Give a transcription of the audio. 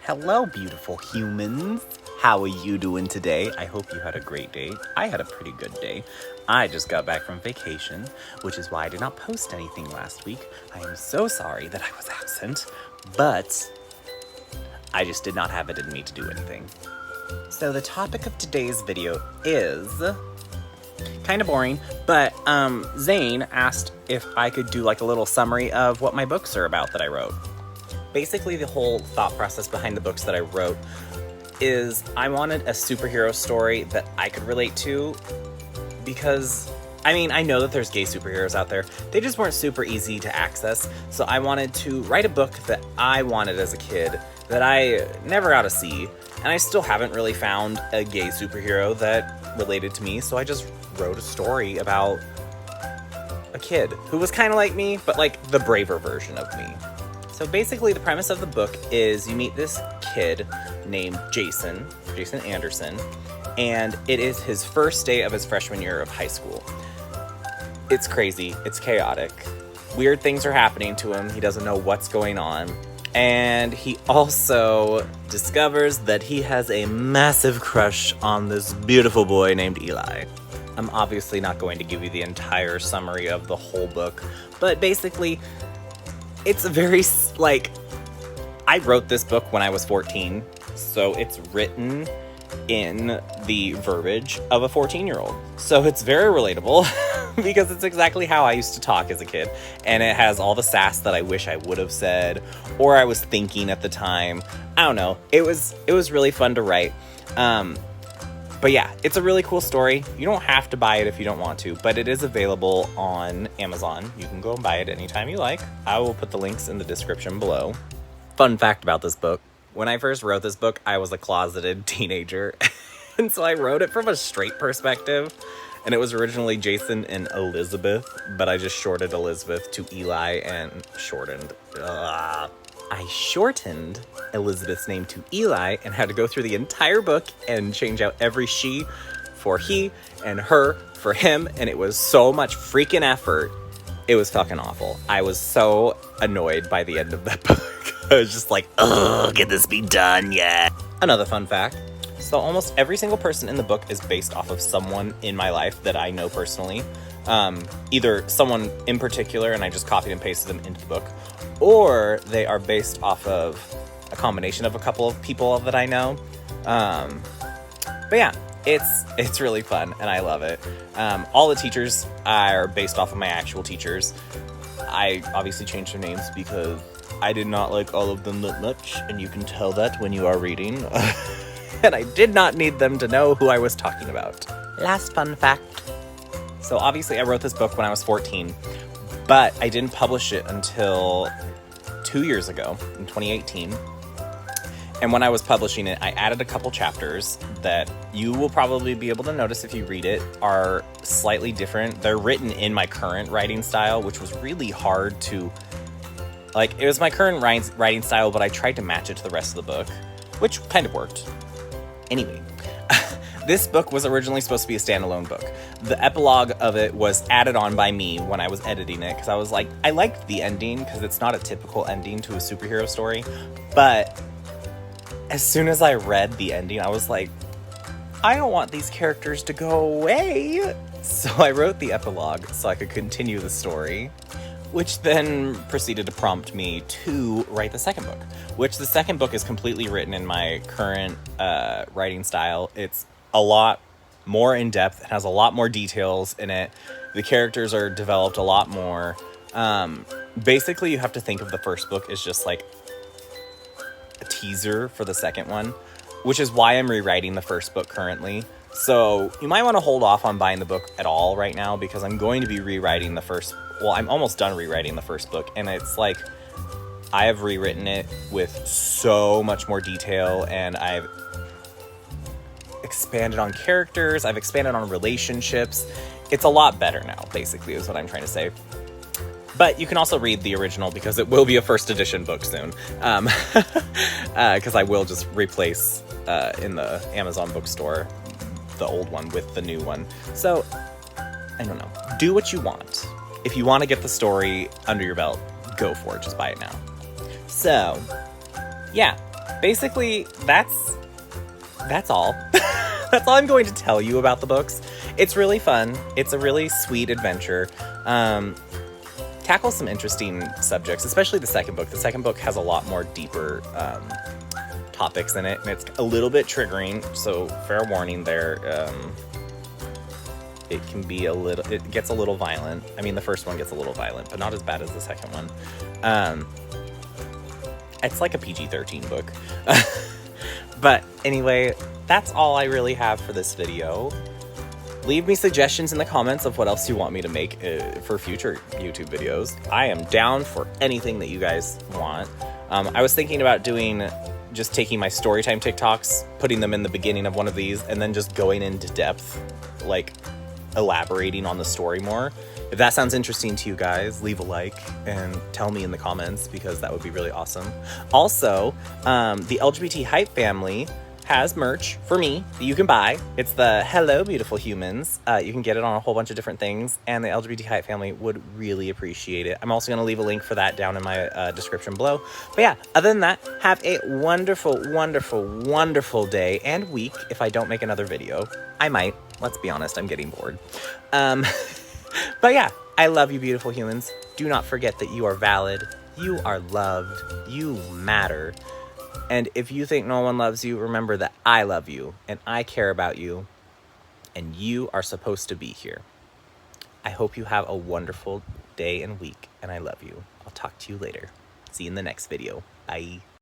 Hello, beautiful humans. How are you doing today? I hope you had a great day. I had a pretty good day. I just got back from vacation, which is why I did not post anything last week. I am so sorry that I was absent, but I just did not have it in me to do anything. So the topic of today's video is kind of boring, but Zane asked if I could do like a little summary of what my books are about that I wrote. Basically, the whole thought process behind the books that I wrote is I wanted a superhero story that I could relate to because, I know that there's gay superheroes out there. They just weren't super easy to access, so I wanted to write a book that I wanted as a kid that I never got to see, and I still haven't really found a gay superhero that related to me, so I just wrote a story about a kid who was kind of like me, but like the braver version of me. So basically the premise of the book is you meet this kid named Jason Anderson, and it is his first day of his freshman year of high school. It's crazy, it's chaotic. Weird things are happening to him, he doesn't know what's going on, and he also discovers that he has a massive crush on this beautiful boy named Eli. I'm obviously not going to give you the entire summary of the whole book, but basically it's a very, I wrote this book when I was 14, so it's written in the verbiage of a 14-year-old. So it's very relatable because it's exactly how I used to talk as a kid. And it has all the sass that I wish I would have said or I was thinking at the time. I don't know. It was really fun to write. But yeah, it's a really cool story. You don't have to buy it if you don't want to, but it is available on Amazon. You can go and buy it anytime you like. I will put the links in the description below. Fun fact about this book. When I first wrote this book, I was a closeted teenager. And so I wrote it from a straight perspective. And it was originally Jason and Elizabeth, but I just shorted Elizabeth to Eli and I shortened Elizabeth's name to Eli and had to go through the entire book and change out every she for he and her for him, and it was so much freaking effort. It was fucking awful. I was so annoyed by the end of that book. I was just like, ugh, can this be done yet? Another fun fact. So almost every single person in the book is based off of someone in my life that I know personally. Either someone in particular and I just copied and pasted them into the book, or they are based off of a combination of a couple of people that I know. But yeah, it's really fun and I love it. All the teachers are based off of my actual teachers. I obviously changed their names because I did not like all of them that much, and you can tell that when you are reading. And I did not need them to know who I was talking about. Last fun fact. So obviously I wrote this book when I was 14, but I didn't publish it until 2 years ago, in 2018. And when I was publishing it, I added a couple chapters that you will probably be able to notice if you read it are slightly different. They're written in my current writing style, which was really hard to, it was my current writing style, but I tried to match it to the rest of the book, which kind of worked. Anyway, this book was originally supposed to be a standalone book. The epilogue of it was added on by me when I was editing it, because I was like, I liked the ending because it's not a typical ending to a superhero story, but as soon as I read the ending, I was like, I don't want these characters to go away. So I wrote the epilogue so I could continue the story, which then proceeded to prompt me to write the second book, which the second book is completely written in my current writing style. It's a lot more in depth. It has a lot more details in it. The characters are developed a lot more. Basically, you have to think of the first book as just like a teaser for the second one, which is why I'm rewriting the first book currently. So you might want to hold off on buying the book at all right now, because I'm going to be rewriting I'm almost done rewriting the first book, and it's like I have rewritten it with so much more detail, and I've expanded on characters, I've expanded on relationships. It's a lot better now, basically, is what I'm trying to say. But you can also read the original because it will be a first edition book soon. Because I will just replace in the Amazon bookstore the old one with the new one. So, I don't know. Do what you want. If you want to get the story under your belt, go for it. Just buy it now. So, yeah. basically, that's all. That's all I'm going to tell you about the books. It's really fun. It's a really sweet adventure. Tackles some interesting subjects, especially the second book. The second book has a lot more deeper topics in it, and it's a little bit triggering, so fair warning there. It can be it gets a little violent. I mean, the first one gets a little violent, but not as bad as the second one. It's like a PG-13 book. But anyway, that's all I really have for this video. Leave me suggestions in the comments of what else you want me to make for future YouTube videos. I am down for anything that you guys want. I was thinking about just taking my storytime TikToks, putting them in the beginning of one of these, and then just going into depth, like elaborating on the story more. If that sounds interesting to you guys, leave a like and tell me in the comments, because that would be really awesome. Also, the LGBT Hype family has merch for me that you can buy. It's the Hello Beautiful Humans. You can get it on a whole bunch of different things, and the LGBT Hype family would really appreciate it. I'm also going to leave a link for that down in my description below. But yeah, other than that, have a wonderful, wonderful, wonderful day and week. If I don't make another video, I might. Let's be honest, I'm getting bored. But yeah, I love you, beautiful humans. Do not forget that you are valid, you are loved, you matter. And if you think no one loves you, remember that I love you, and I care about you, and you are supposed to be here. I hope you have a wonderful day and week, and I love you. I'll talk to you later. See you in the next video. Bye.